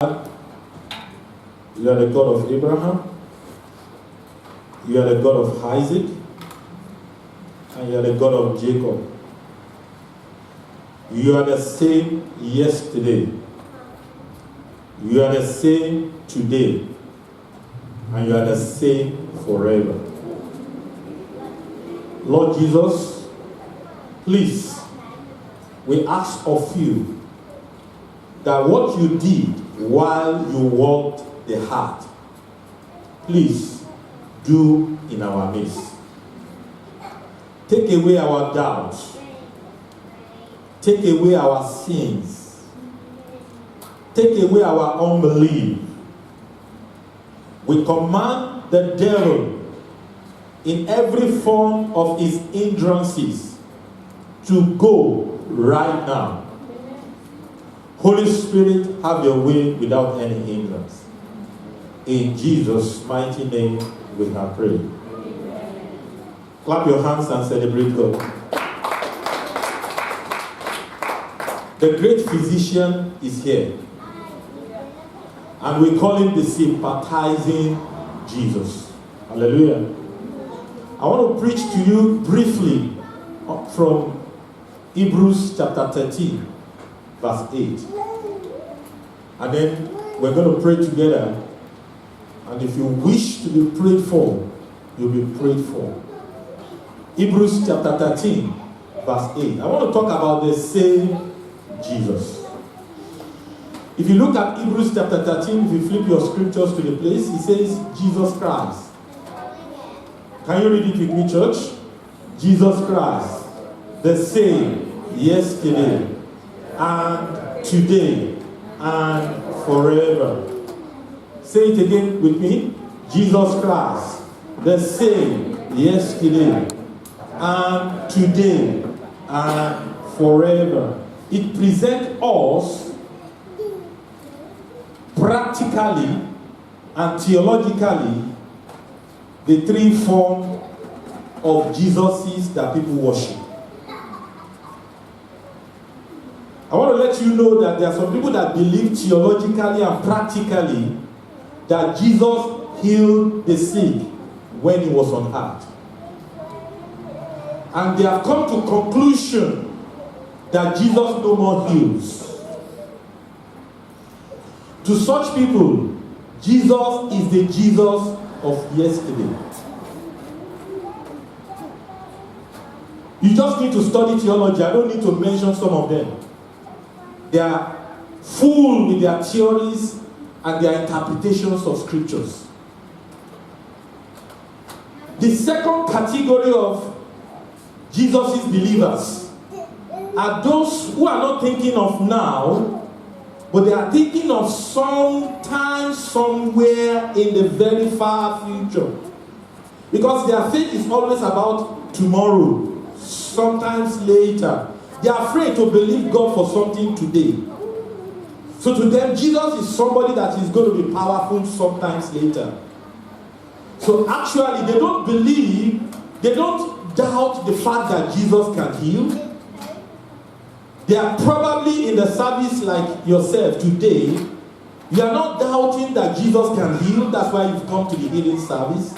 You are the God of Abraham, you are the God of Isaac, and you are the God of Jacob. You are the same yesterday, you are the same today, and you are the same forever. Lord Jesus, please, we ask of you that what you did while you walked the heart, please do in our midst. Take away our doubts. Take away our sins. Take away our unbelief. We command the devil in every form of his hindrances to go right now. Holy Spirit, have your way without any hindrance. In Jesus' mighty name, we have prayed. Clap your hands and celebrate God. The great physician is here. And we call him the sympathizing Jesus. Hallelujah. I want to preach to you briefly from Hebrews chapter 13. Verse 8. And then we're going to pray together. And if you wish to be prayed for, you'll be prayed for. Hebrews chapter 13, verse 8. I want to talk about the same Jesus. If you look at Hebrews chapter 13, if you flip your scriptures to the place, it says Jesus Christ. Can you read it with me, church? Jesus Christ, the same yesterday, and today, and forever. Say it again with me. Jesus Christ, the same yesterday, and today, and forever. It presents us practically and theologically the three forms of Jesuses that people worship. I want to let you know that there are some people that believe theologically and practically that Jesus healed the sick when he was on earth. And they have come to conclusion that Jesus no more heals. To such people, Jesus is the Jesus of yesterday. You just need to study theology. I don't need to mention some of them. They are full with their theories and their interpretations of scriptures. The second category of Jesus' believers are those who are not thinking of now, but they are thinking of sometime, somewhere in the very far future. Because their faith is always about tomorrow, sometimes later. They are afraid to believe God for something today. So to them, Jesus is somebody that is going to be powerful sometimes later. So actually, they don't believe, they don't doubt the fact that Jesus can heal. They are probably in the service like yourself today. You are not doubting that Jesus can heal. That's why you've come to the healing service.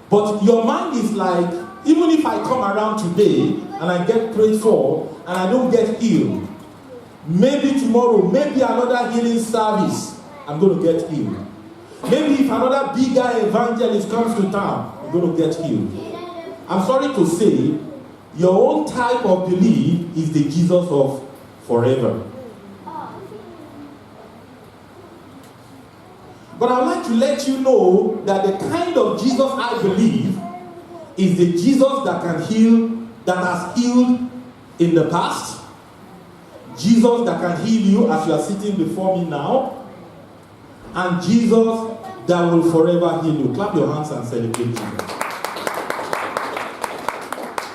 But your mind is like, even if I come around today and I get prayed for and I don't get healed, maybe tomorrow, maybe another healing service, I'm going to get healed. Maybe if another bigger evangelist comes to town, I'm going to get healed. I'm sorry to say, your own type of belief is the Jesus of forever. But I'd like to let you know that the kind of Jesus I believe is the Jesus that can heal, that has healed in the past. Jesus that can heal you as you are sitting before me now. And Jesus that will forever heal you. Clap your hands and celebrate Jesus.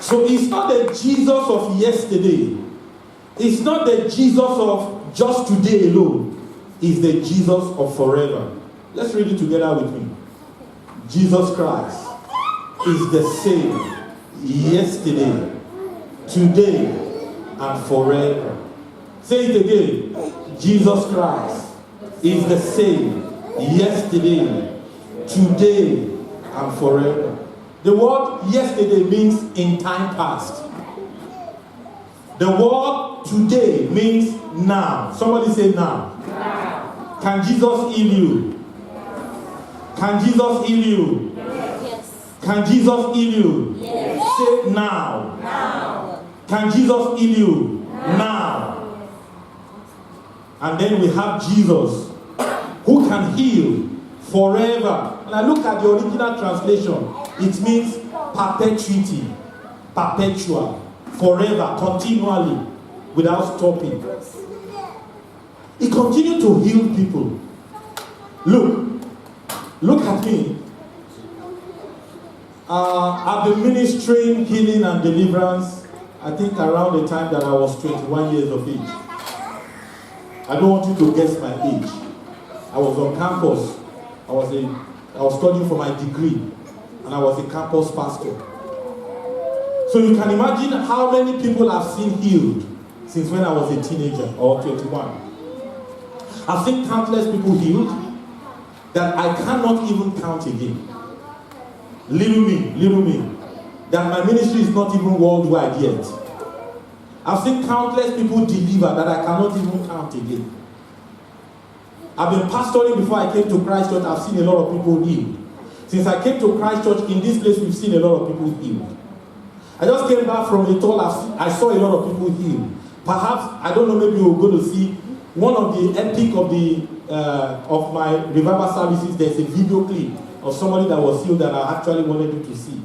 So it's not the Jesus of yesterday. It's not the Jesus of just today alone. It's the Jesus of forever. Let's read it together with me. Jesus Christ is the same yesterday, today, and forever. Say it again. Jesus Christ is the same yesterday, today, and forever. The word yesterday means in time past. The word today means now. Somebody say now. Now. Can Jesus heal you? Can Jesus heal you? Yes. Can Jesus heal you? Yes. Say now. Now. Can Jesus heal you? Now. And then we have Jesus, who can heal forever. And I look at the original translation, it means perpetuity, perpetual, forever, continually, without stopping. He continued to heal people. Look at me. I've been ministering healing and deliverance, I think around the time that I was 21 years of age. I don't want you to guess my age. I was on campus. I was studying for my degree, and I was a campus pastor. So you can imagine how many people I've seen healed since when I was a teenager or 21. I've seen countless people healed that I cannot even count again. Little me, that my ministry is not even worldwide yet. I've seen countless people delivered that I cannot even count again. I've been pastoring before I came to Christ Church. I've seen a lot of people healed. Since I came to Christ Church, in this place, we've seen a lot of people healed. I just came back from a tour. I saw a lot of people healed. Perhaps, I don't know, maybe we're going to see one of the epic of my revival services. There's a video clip of somebody that was healed that I actually wanted you to see.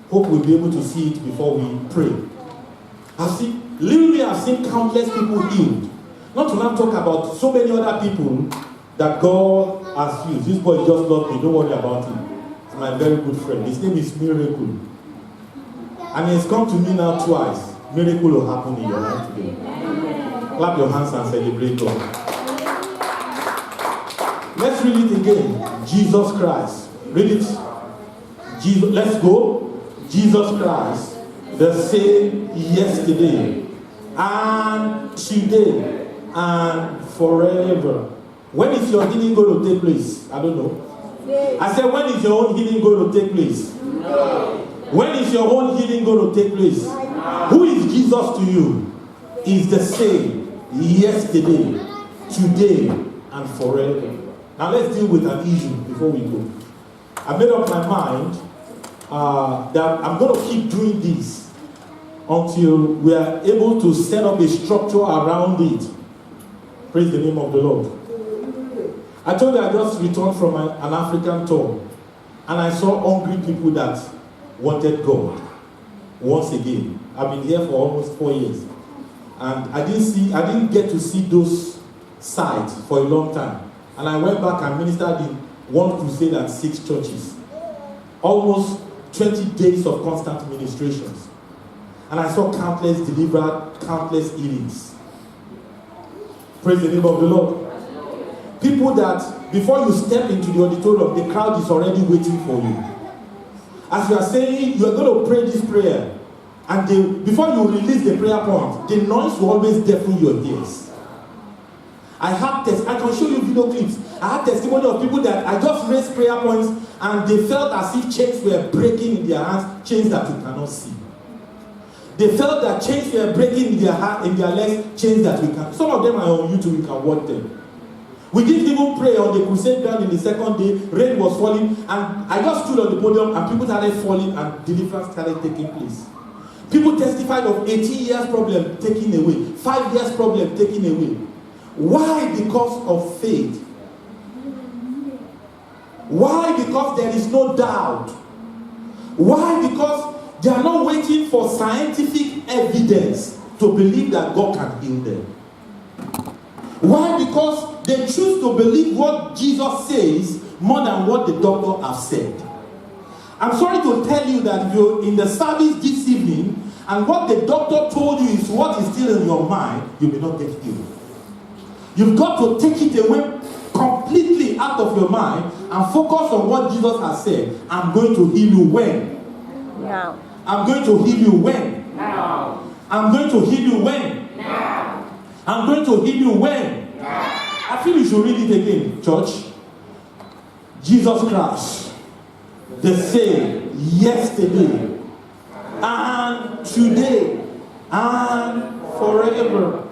Hope we'll be able to see it before we pray. I've seen countless people healed. Not to now talk about so many other people that God has used. This boy just loved me. Don't worry about him. He's my very good friend. His name is Miracle. And he has come to me now twice. Miracle will happen in your life today. Clap your hands and celebrate God. Let's read it again. Jesus Christ. Read it. Jesus. Let's go. Jesus Christ. The same yesterday and today and forever. When is your healing going to take place? I don't know. I said, when is your own healing going to take place? When is your own healing going to take place? Who is Jesus to you? Is the same yesterday, today, and forever. Now let's deal with an issue before we go. I made up my mind that I'm going to keep doing this until we are able to set up a structure around it. Praise the name of the Lord. I told you I just returned from an African tour, and I saw hungry people that wanted God once again. I've been here for almost 4 years, and I didn't get to see those sites for a long time. And I went back and ministered in one crusade and 6 churches. Almost 20 days of constant ministrations. And I saw countless delivered, countless healings. Praise the name of the Lord. People that, before you step into the auditorium, the crowd is already waiting for you. As you are saying, you are going to pray this prayer. And before you release the prayer point, the noise will always deafen your ears. I can show you video clips. I had testimony of people that I just raised prayer points and they felt as if chains were breaking in their hands, chains that you cannot see. They felt that chains were breaking in their legs, chains that we can. Some of them are on YouTube, you can watch them. We didn't even pray on the crusade ground in the second day. Rain was falling, and I just stood on the podium and people started falling and deliverance started taking place. People testified of 18 years problem taken away, 5 years problem taken away. Why? Because of faith. Why? Because there is no doubt. Why? Because they are not waiting for scientific evidence to believe that God can heal them. Why? Because they choose to believe what Jesus says more than what the doctor has said. I'm sorry to tell you that if you're in the service this evening and what the doctor told you is what is still in your mind, you may not get healed. You've got to take it away completely out of your mind and focus on what Jesus has said. I'm going to heal you when? Now. I'm going to heal you when? Now. I'm going to heal you when? Now. I'm going to heal you when? Now. I feel you should read it again, church. Jesus Christ, the same yesterday and today and forever.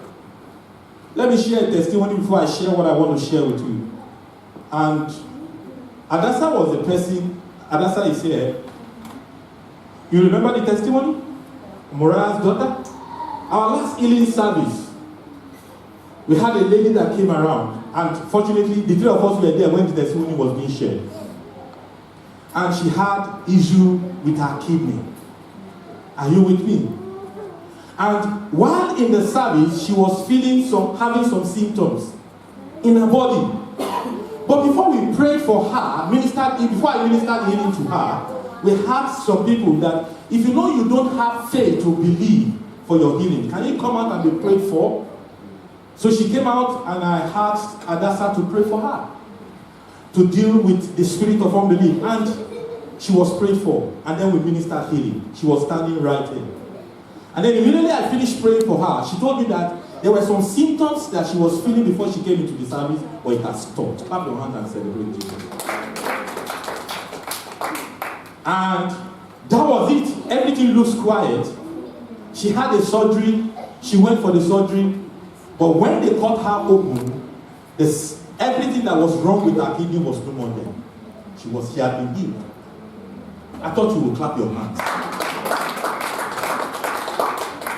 Let me share a testimony before I share what I want to share with you. And Adasa was the person, Adasa is here. You remember the testimony? Mora's daughter? Our last healing service, we had a lady that came around, and fortunately, the three of us were there when the testimony was being shared. And she had issue with her kidney. Are you with me? And while in the service, she was having some symptoms in her body. But before we prayed for her, before I ministered healing to her, we had some people that, if you know you don't have faith to believe for your healing, can you come out and be prayed for? So she came out, and I asked Adasa to pray for her, to deal with the spirit of unbelief. And she was prayed for, and then we ministered healing. She was standing right here. And then immediately I finished praying for her, she told me that there were some symptoms that she was feeling before she came into the service, but it has stopped. Clap your hands and celebrate Jesus. And that was it. Everything looks quiet. She had a surgery. She went for the surgery. But when they cut her open, everything that was wrong with her kidney was no more there. She had been healed. I thought you would clap your hands.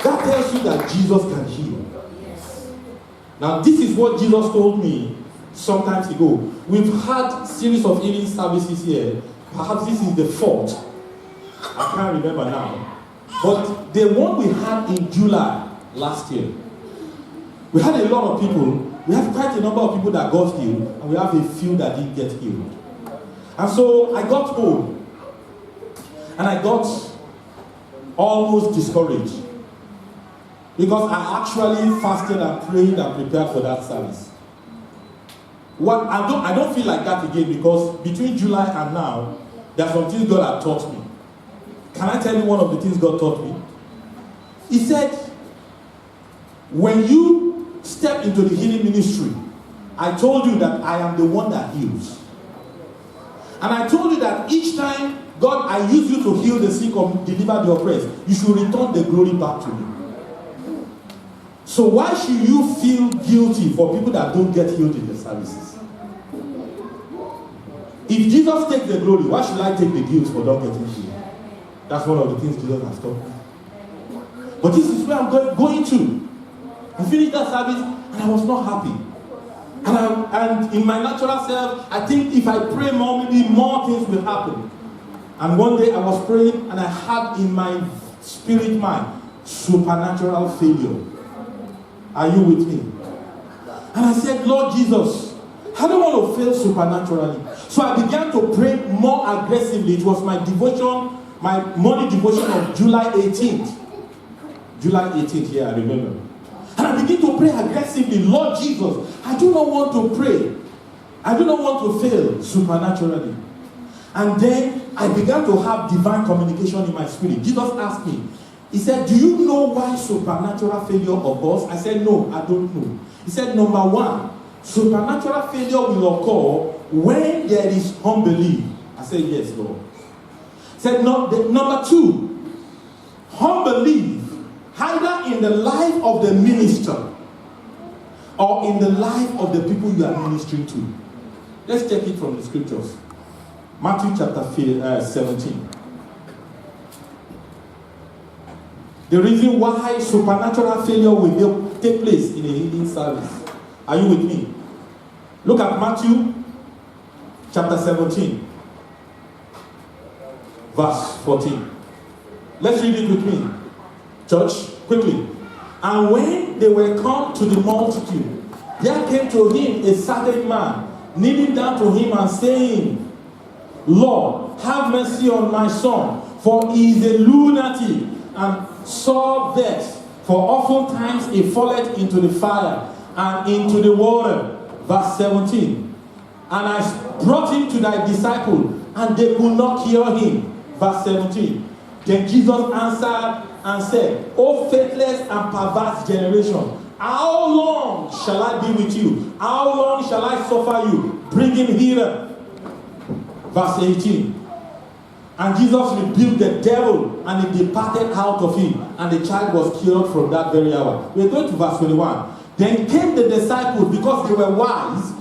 That tells you that Jesus can heal. Now, this is what Jesus told me some time ago. We've had a series of healing services here. Perhaps this is the fourth. I can't remember now. But the one we had in July last year, we had a lot of people. We have quite a number of people that got healed, and we have a few that didn't get healed. And so I got home, and I got almost discouraged, because I actually fasted and prayed and prepared for that service. I don't feel like that again, because between July and now, there are some things God had taught me. Can I tell you one of the things God taught me? He said, when you step into the healing ministry, I told you that I am the one that heals. And I told you that each time, God, I use you to heal the sick or deliver the oppressed, you should return the glory back to me. So why should you feel guilty for people that don't get healed in the services? If Jesus takes the glory, why should I take the guilt for not getting healed? That's one of the things Jesus has taught me. But this is where I'm going to. I finished that service and I was not happy. And in my natural self, I think if I pray more, maybe more things will happen. And one day I was praying and I had in my spirit mind supernatural failure. Are you with me? And I said, Lord Jesus, I don't want to fail supernaturally. So I began to pray more aggressively. It was my devotion, my morning devotion of July 18th. July 18th, yeah, I remember. And I began to pray aggressively, Lord Jesus, I do not want to pray. I do not want to fail supernaturally. And then I began to have divine communication in my spirit. Jesus asked me, he said, do you know why supernatural failure occurs? I said, no, I don't know. He said, number one, supernatural failure will occur when there is unbelief. I said, yes, Lord. He said, no, number two, unbelief, either in the life of the minister or in the life of the people you are ministering to. Let's take it from the scriptures. Matthew chapter 17. The reason why supernatural failure will take place in a healing service. Are you with me? Look at Matthew chapter 17, verse 14. Let's read it with me. Church, quickly. And when they were come to the multitude, there came to him a certain man, kneeling down to him and saying, Lord, have mercy on my son, for he is a lunatic and sore vexed, for oftentimes he falleth into the fire and into the water. Verse 17. And I brought him to thy disciples, and they could not cure him. Verse 17. Then Jesus answered and said, O faithless and perverse generation, How long shall I be with you? How long shall I suffer you? Bring him hither. Verse 18. And Jesus rebuked the devil, and he departed out of him, and the child was cured from that very hour. We're going to verse 21. Then came the disciples, because they were wise,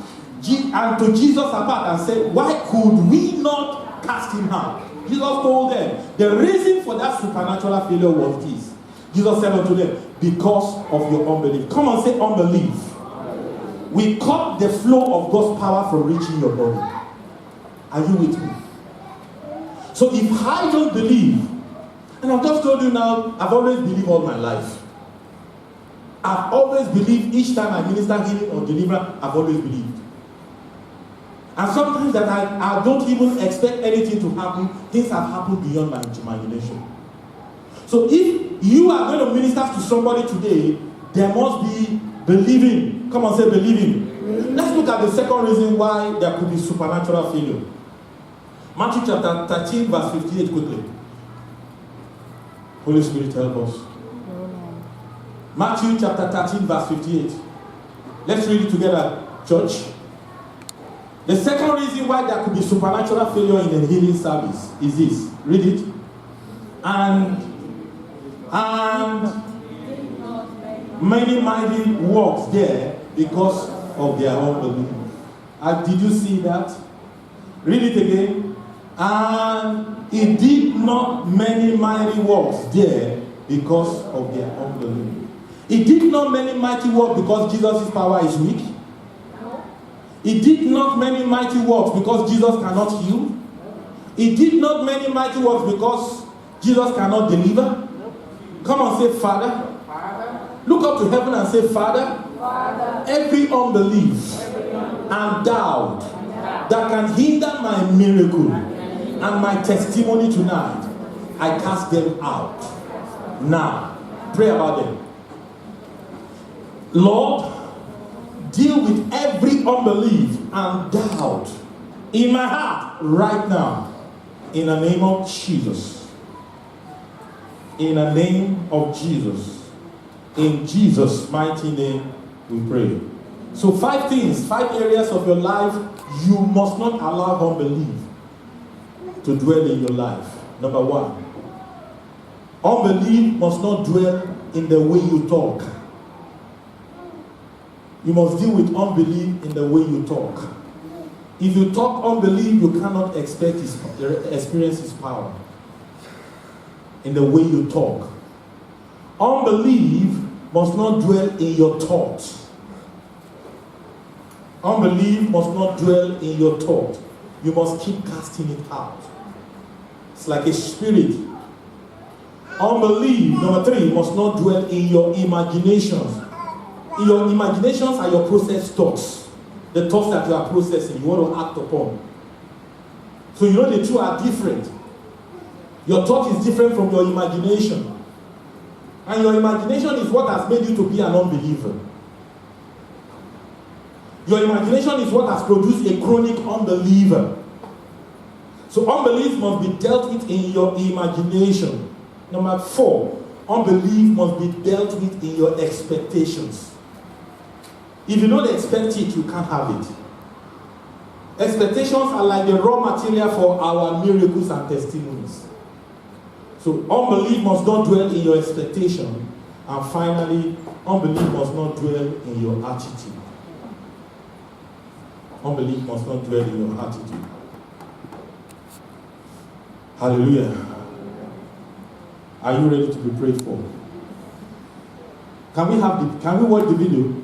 and to Jesus apart, and said, why could we not cast him out? Jesus told them, the reason for that supernatural failure was this. Jesus said unto them, because of your unbelief. Come on, say unbelief. We cut the flow of God's power from reaching your body. Are you with me? So if I don't believe, and I've just told you now, I've always believed all my life. I've always believed each time I minister healing or deliverance, I've always believed. And sometimes that I don't even expect anything to happen, things have happened beyond my imagination. So if you are going to minister to somebody today, there must be believing. Come on, say believing. Let's look at the second reason why there could be supernatural failure. Matthew chapter 13, verse 58, quickly. Holy Spirit, help us. Matthew chapter 13, verse 58. Let's read it together, church. The second reason why there could be supernatural failure in the healing service is this. Read it. And many mighty works there because of their unbelief. Did you see that? Read it again. And he did not many mighty works there because of their unbelief. He did not many mighty works because Jesus' power is weak. He did not many mighty works because Jesus cannot heal. He did not many mighty works because Jesus cannot deliver. Come on, say Father. Look up to heaven and say Father. Every unbelief and doubt that can hinder my miracle and my testimony tonight, I cast them out. Now, pray about them. Lord, deal with every unbelief and doubt in my heart right now. In the name of Jesus. In the name of Jesus. In Jesus' mighty name we pray. So 5 things, 5 areas of your life you must not allow unbelief to dwell in your life. Number 1, unbelief must not dwell in the way you talk. You must deal with unbelief in the way you talk. If you talk unbelief, you cannot experience his power. In the way you talk. Unbelief must not dwell in your thoughts. Unbelief must not dwell in your thought. You must keep casting it out. It's like a spirit. Unbelief, number 3, must not dwell in your imaginations. Your imaginations are your processed thoughts. The thoughts that you are processing, you want to act upon. So you know the two are different. Your thought is different from your imagination. And your imagination is what has made you to be an unbeliever. Your imagination is what has produced a chronic unbeliever. So unbelief must be dealt with in your imagination. Number 4, unbelief must be dealt with in your expectations. If you don't expect it, you can't have it. Expectations are like the raw material for our miracles and testimonies. So unbelief must not dwell in your expectation. And finally, unbelief must not dwell in your attitude. Unbelief must not dwell in your attitude. Hallelujah. Are you ready to be prayed for? Can we watch the video?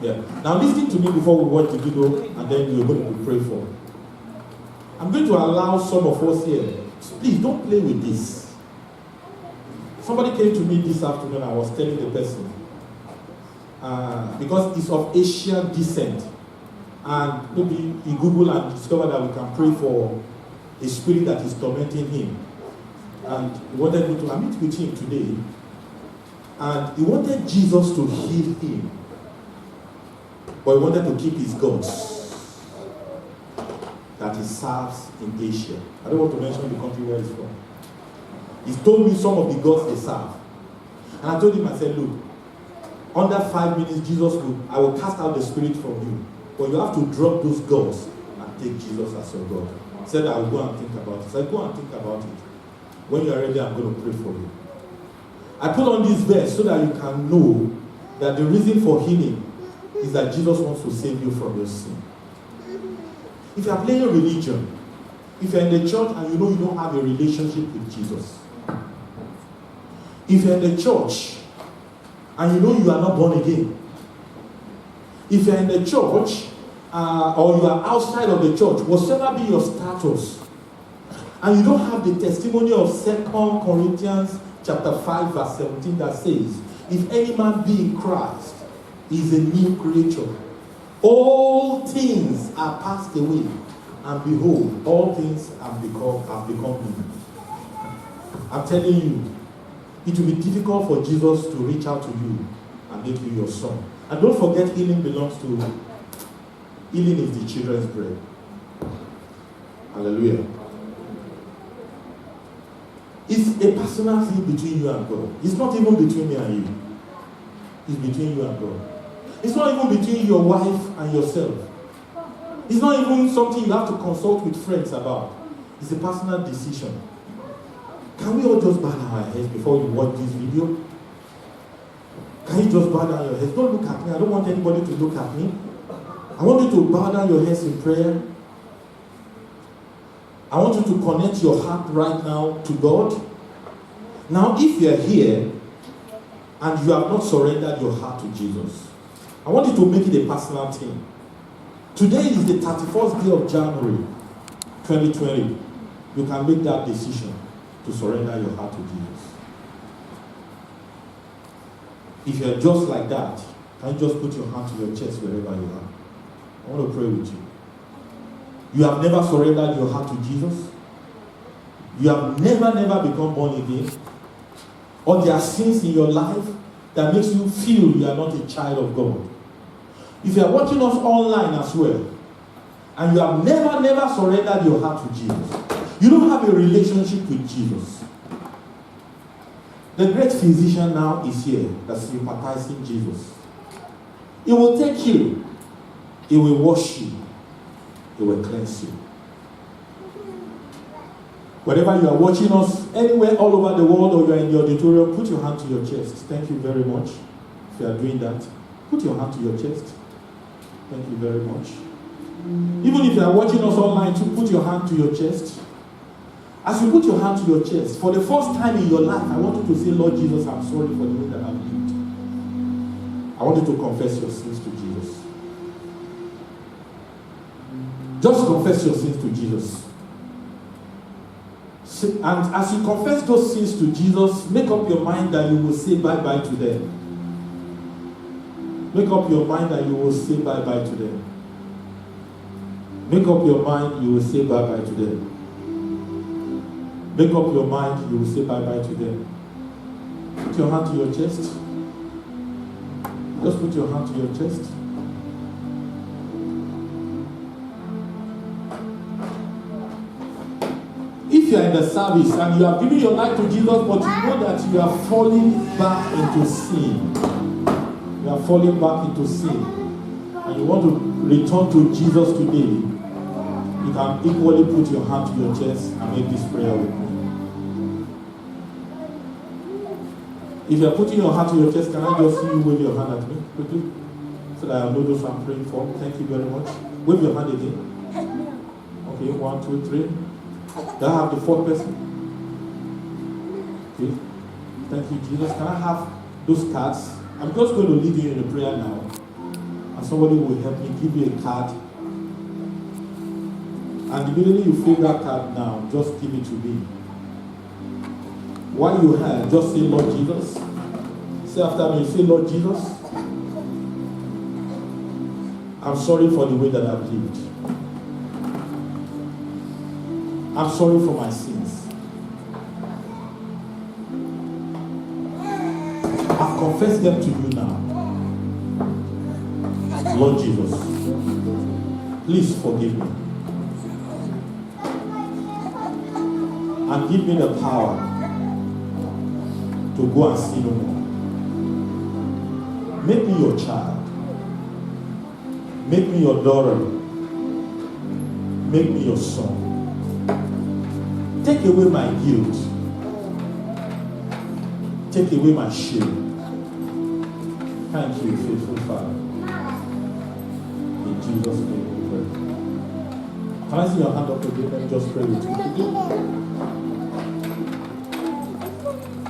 Yeah. Now listen to me before we watch the video, and then we're going to be prayed for. I'm going to allow some of us here. Please don't play with this. Somebody came to me this afternoon. I was telling the person because it's of Asian descent, and maybe he Google and discover that we can pray for a spirit that is tormenting him. And he wanted me to meet with him today, and he wanted Jesus to heal him, but he wanted to keep his gods that he serves in Asia. I don't want to mention the country where he's from. He told me some of the gods they serve. And I told him, I said, look, under 5 minutes, I will cast out the spirit from you. But you have to drop those gods and take Jesus as your God. He said, I will go and think about it. I said, go and think about it. When you are ready, I'm going to pray for you. I put on this verse so that you can know that the reason for healing is that Jesus wants to save you from your sin. If you are playing religion, if you're in the church and you know you don't have a relationship with Jesus, if you're in the church and you know you are not born again, if you're in the church or you are outside of the church, whatever be your status, and you don't have the testimony of 2 Corinthians chapter 5 verse 17 that says, if any man be in Christ, he is a new creature. All things are passed away, and behold, all things have become new. I'm telling you, it will be difficult for Jesus to reach out to you and make you your son. And don't forget, healing is the children's bread. Hallelujah. It's a personal thing between you and God. It's not even between me and you. It's between you and God. It's not even between your wife and yourself. It's not even something you have to consult with friends about. It's a personal decision. Can we all just bow down our heads before you watch this video? Can you just bow down your heads? Don't look at me. I don't want anybody to look at me. I want you to bow down your heads in prayer. I want you to connect your heart right now to God. Now, if you're here and you have not surrendered your heart to Jesus, I want you to make it a personal thing. Today is the 31st day of January 2020. You can make that decision to surrender your heart to Jesus. If you're just like that, can you just put your hand to your chest wherever you are? I want to pray with you. You have never surrendered your heart to Jesus. You have never become born again. Or there are sins in your life that makes you feel you are not a child of God. If you are watching us online as well, and you have never surrendered your heart to Jesus, you don't have a relationship with Jesus. The great physician now is here that's sympathizing Jesus. He will take you. He will wash you. He will cleanse you. Wherever you are watching us, anywhere all over the world, or you are in the auditorium, put your hand to your chest. Thank you very much. If you are doing that, put your hand to your chest. Thank you very much. Even if you are watching us online, too, put your hand to your chest. As you put your hand to your chest, for the first time in your life, I want you to say, Lord Jesus, I'm sorry for the way that I've lived. I want you to confess your sins to Jesus. Just confess your sins to Jesus. And as you confess those sins to Jesus, make up your mind that you will say bye-bye to them. Make up your mind that you will say bye-bye to them. Make up your mind you will say bye-bye to them. Make up your mind you will say bye-bye to them. Put your hand to your chest. Just put your hand to your chest. If you are in the service and you have given your life to Jesus, but you know that you are falling back into sin, you are falling back into sin, and you want to return to Jesus today, you can equally put your hand to your chest and make this prayer with me. If you are putting your hand to your chest, can I just see you wave your hand at me quickly? So that I know those I'm praying for. Thank you very much. Wave your hand again. Okay, 1, 2, 3. Do I have the fourth person? Okay. Thank you, Jesus. Can I have those cards? I'm just going to lead you in a prayer now. And somebody will help me give you a card. And immediately you fill that card now, just give it to me. While you have, just say, Lord Jesus. Say after me, say, Lord Jesus, I'm sorry for the way that I've lived. I'm sorry for my sins. I've confessed them to you now. Lord Jesus, please forgive me. And give me the power to go and sin no more. Make me your child. Make me your daughter. Make me your son. Take away my guilt. Take away my shame. Thank you, faithful Father. In Jesus' name we pray. Can I see your hand up again? Let me just pray with you.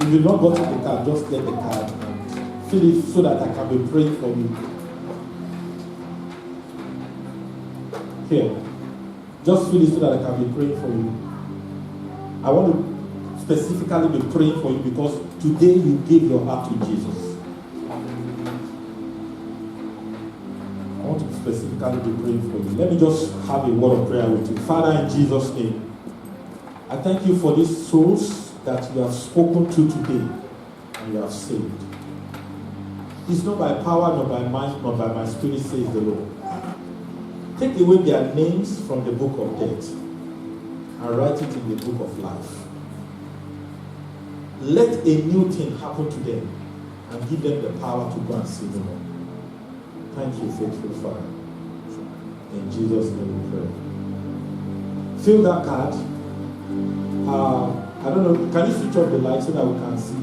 If you've not gotten the card, just get the card and fill it so that I can be praying for you. Here. Just fill it so that I can be praying for you. I want to specifically be praying for you because today you gave your heart to Jesus. I want to specifically be praying for you. Let me just have a word of prayer with you. Father, in Jesus' name, I thank you for these souls that you have spoken to today and you have saved. It's not by power, nor by might, nor by my spirit, says the Lord. Take away their names from the book of death and write it in the book of life. Let a new thing happen to them and give them the power to go and see the Lord. Thank you, faithful Father. In Jesus' name we pray. Fill that card. I don't know, can you switch off the light so that we can see?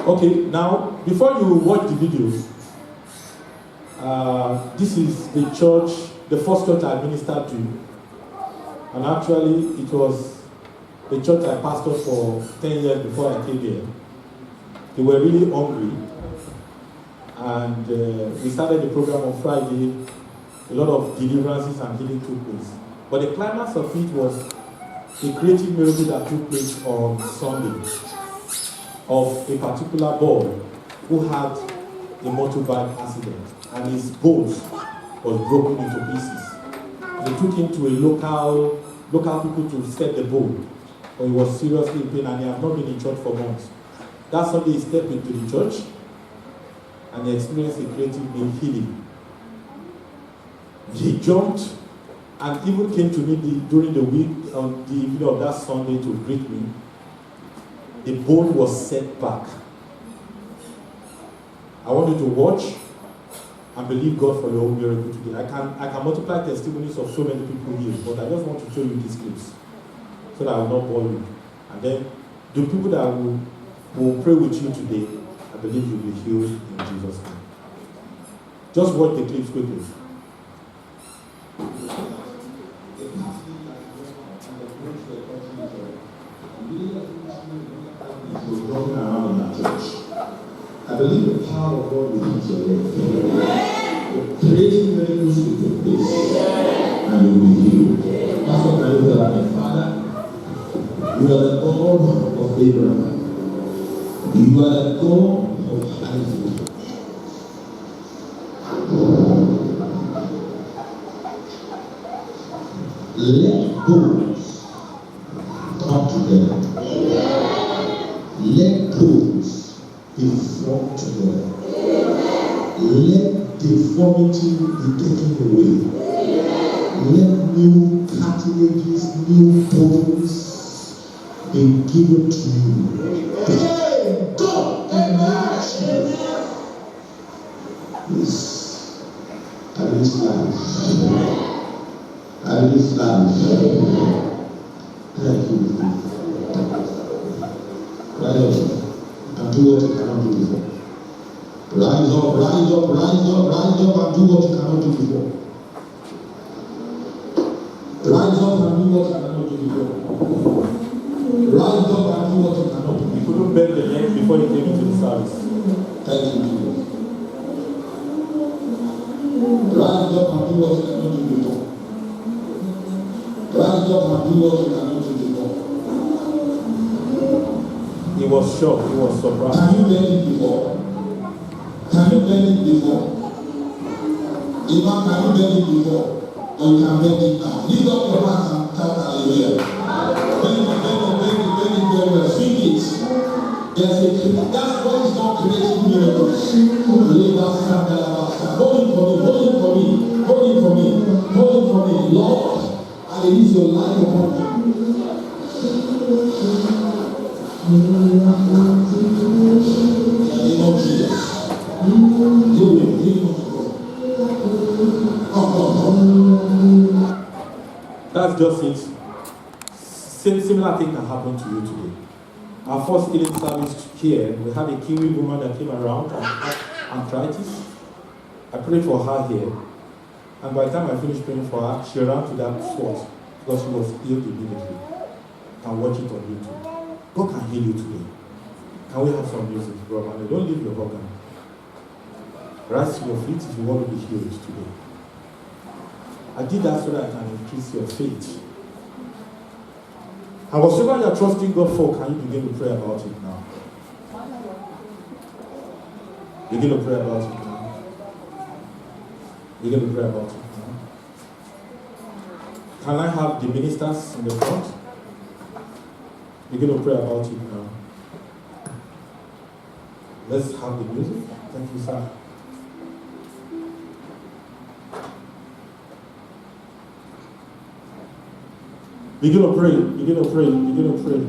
Okay, now, before you watch the video, this is the church, the first church I ministered to. And actually, it was the church I pastored for 10 years before I came here. They were really hungry. And we started the program on Friday. A lot of deliverances and healing took place. But the climax of it was a creative miracle that took place on Sunday of a particular boy who had a motorbike accident and his bones was broken into pieces. They took him to a local people to set the bone, but he was seriously in pain and he had not been in church for months. That Sunday he stepped into the church and he experienced a creative healing. He jumped and even came to me during the week on the evening of that Sunday to greet me. The bone was set back. I want you to watch and believe God for your own miracle today. I can multiply testimonies of so many people here, but I just want to show you these clips so that I will not bore you. And then the people that will pray with you today, I believe you'll be healed in Jesus' name. Just watch the clips quickly. I believe the power of God will hit your life. The creating miracles will take place and you will be healed. That's what I look at my Father. You are the God of Abraham. You are the God of Isaac. Let bones come together. Let bones be formed together. Let deformity be taken away. Let new cartilages, new bones be given to you. Hey, God, imagine this. I release life. I release life. Thank you. Rise up and do what you cannot do before. Rise up, rise up, rise up, rise up and do what you cannot do before. Rise up and do what you cannot do before. Rise up and do what you cannot do before. You couldn't bend the neck before you came into the service. Thank you, Jesus. Rise up and do what you cannot do before. Rise up and do what you cannot do before. He was shocked, he was surprised. Can you bend it before? Can you bend it before? Iman, can you bend it before? Or you can bend it now? Lift up your hands and shout hallelujah. Bend it very well. Sing it. That's why it's not creating miracles. Hold it for me. Lord, I release your life upon him. In the name of Jesus. That's just it. Similar thing can happen to you today. Our first healing service here, we had a Kiwi woman that came around and had arthritis. I prayed for her here. And by the time I finished praying for her, she ran to that spot because she was healed immediately. And watch it on YouTube. God can heal you today. Can we have some music, brother? Don't leave your organ. Rise to your feet if you want to be healed today. I did that so that I can increase your faith. And whatever you are trusting God for, can you begin to pray about it now? Begin to pray about it now. Begin to pray about it now. Can I have the ministers in the front? Begin to pray about it now. Let's have the music. Thank you, sir. Begin to pray. Begin to pray. Begin to pray.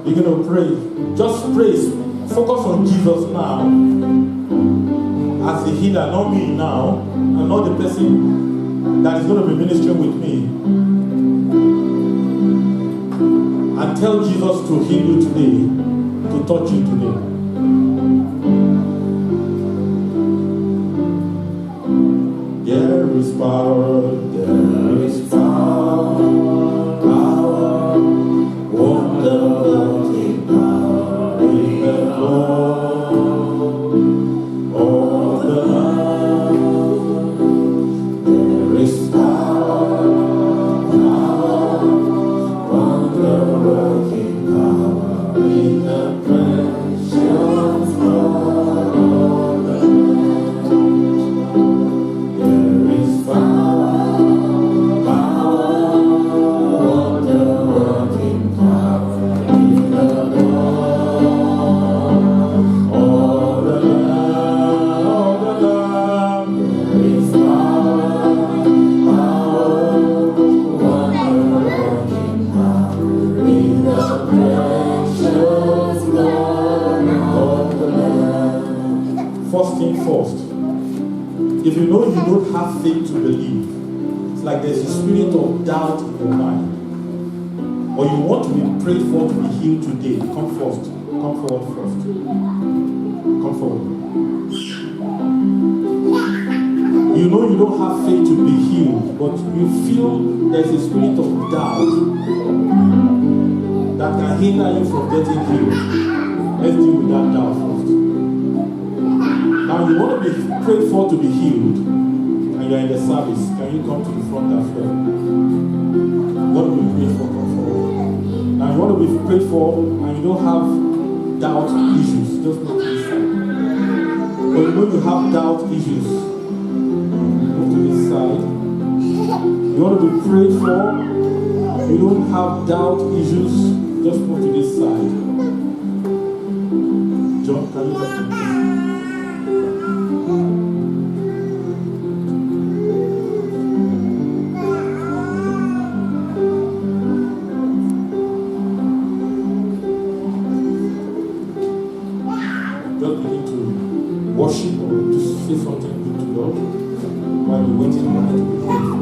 Begin to pray. Just praise. Focus on Jesus now. As the healer, not me now. And not the person that is going to be ministering with me. And tell Jesus to heal you today. To touch you today. There is power, there is power, wonder-working power in the Lord of the land. There is power, wonder-working power in the precious blood of the If you know you don't have faith to believe, it's like there's a spirit of doubt in your mind, or you want to be prayed for to be healed today, come first. Come forward first. Come forward. You know you don't have faith to be healed, but you feel there's a spirit of doubt that can hinder you from getting healed. Let's deal with that doubt first. Now you want to be prayed for to be healed, and you're in the service. Can you come to the front as well? You want to be prayed for, come forward. Now you want to be prayed for, and you don't have doubt issues. Just move to this side. But you know you have doubt issues. Move to this side. You want to be prayed for, you don't have doubt issues. Just move to this side. John, can you come to this? Worship or to say something good to God while you're waiting for it to be prayed for.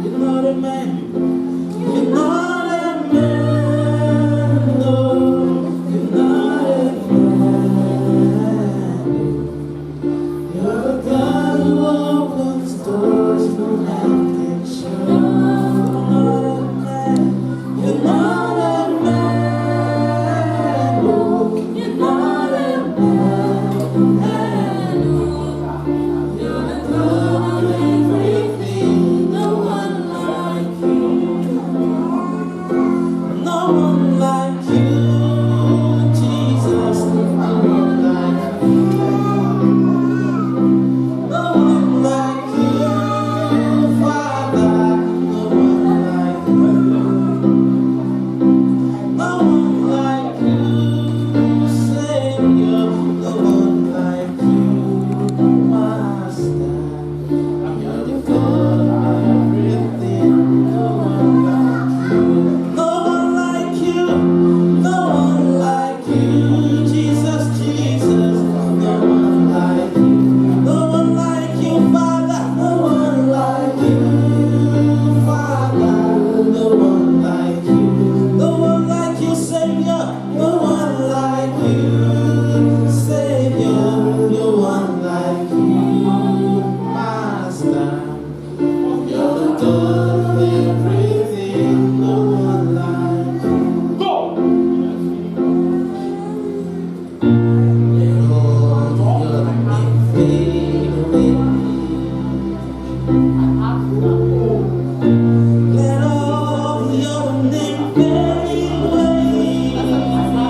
You're not a man, no. No one like you, Savior. No one like you, Master. You're the God of everything. No one like you. Go! Let all your name fade away. Let all your name fade away.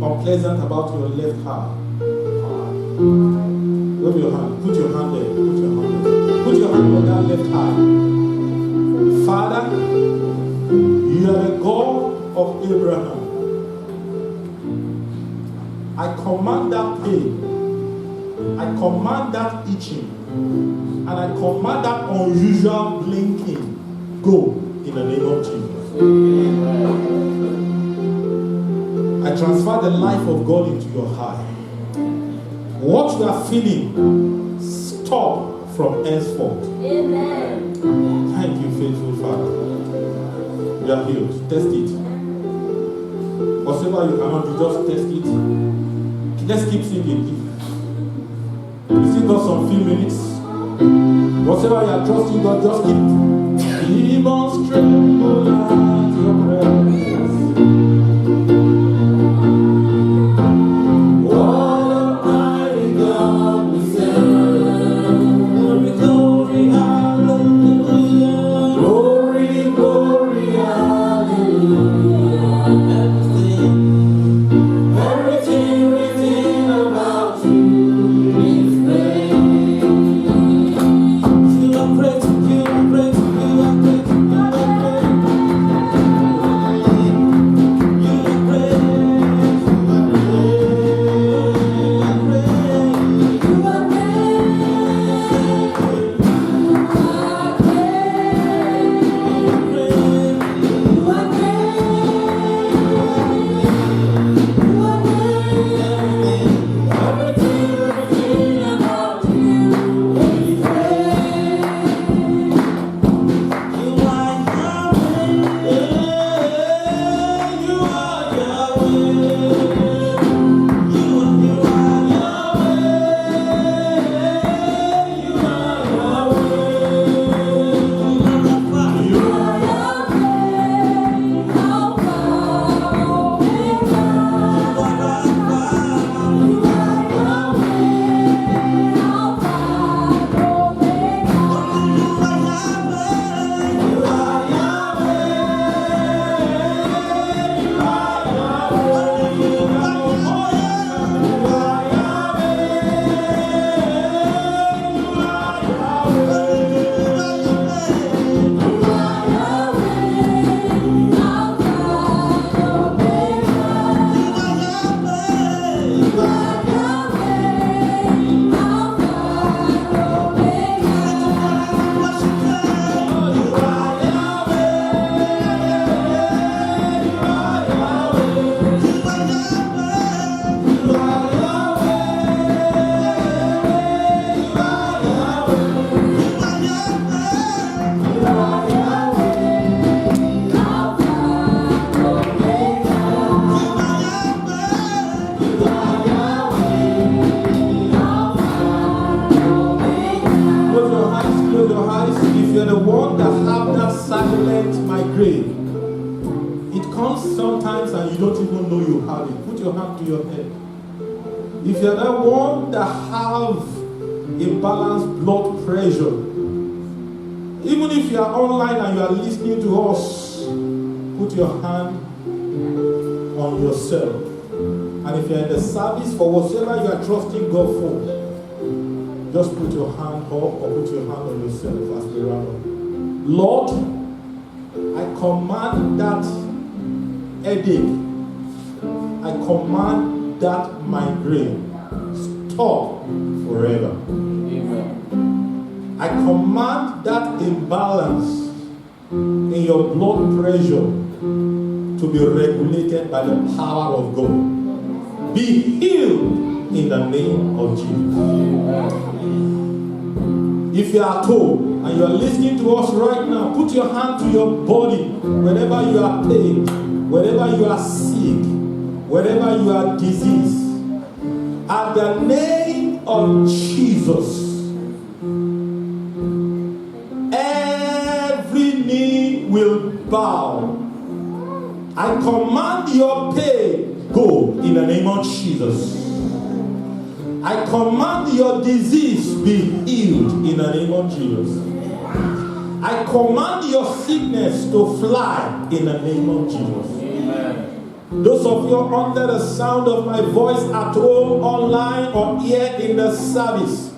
unpleasant about your left eye? Wave your hand. Put your hand there. Put your hand there. Put your hand on that left eye. Father, you are the God of Abraham. I command that pain. I command that itching. And I command that unusual blinking. Go in the name of Jesus. I transfer the life of God into your heart. What you are feeling, stop from henceforth. Amen. Thank you, faithful Father. You are healed. Test it. Whatever you cannot do, just test it. Let's keep singing. You still got some few minutes. Whatever you are trusting God, just keep. Keep on tremble at your presence. What a mighty God we serve. Glory, glory, hallelujah. Glory, glory, hallelujah. Everything written about you is great. You are great, you are great, you are great, you are great. You are great, you are great, you are If you're the one that have imbalanced blood pressure, even if you are online and you are listening to us, put your hand on yourself. And if you're in the service for whatever you are trusting God for, just put your hand up or put your hand on yourself as we round up. Lord, I command that headache. I command that migraine stop forever. Amen. I command that imbalance in your blood pressure to be regulated by the power of God. Be healed in the name of Jesus. If you are at home and you are listening to us right now, put your hand to your body wherever you are pain, wherever you are sick, wherever you are diseased. At the name of Jesus, every knee will bow. I command your pain, go in the name of Jesus. I command your disease, be healed in the name of Jesus. I command your sickness to fly in the name of Jesus. Amen. Those of you under the sound of my voice at home, online, or here in the service,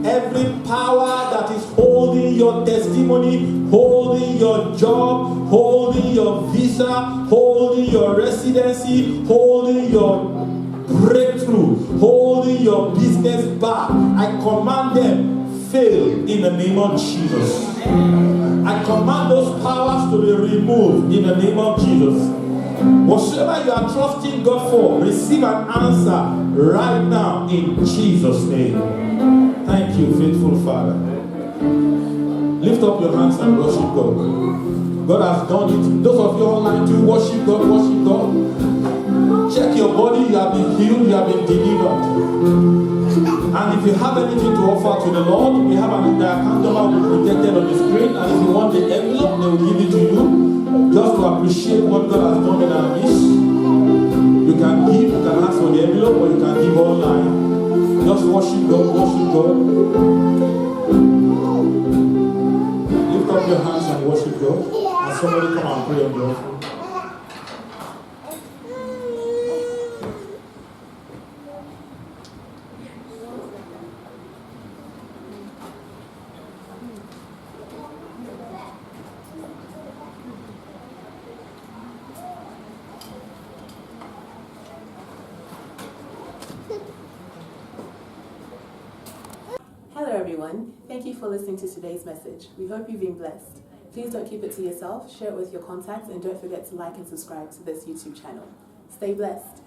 every power that is holding your testimony, holding your job, holding your visa, holding your residency, holding your breakthrough, holding your business back, I command them fail in the name of Jesus. I command those powers to be removed in the name of Jesus. Whatever you are trusting God for, receive an answer right now in Jesus' name. Thank you, faithful Father. Lift up your hands and worship God. God has done it. Those of you online too, worship God, worship God. Check your body, you have been healed, you have been delivered. And if you have anything to offer to the Lord, we have an account number will be projected on the screen. And if you want the envelope, they will give it to you. Just to appreciate what God has done in our midst. You can give, you can ask for the envelope, or you can give online. Just worship God, worship God. Lift up your hands and worship God. And somebody come and pray on the offering. Hello everyone, thank you for listening to today's message. We hope you've been blessed. Please don't keep it to yourself, share it with your contacts, and don't forget to like and subscribe to this YouTube channel. Stay blessed.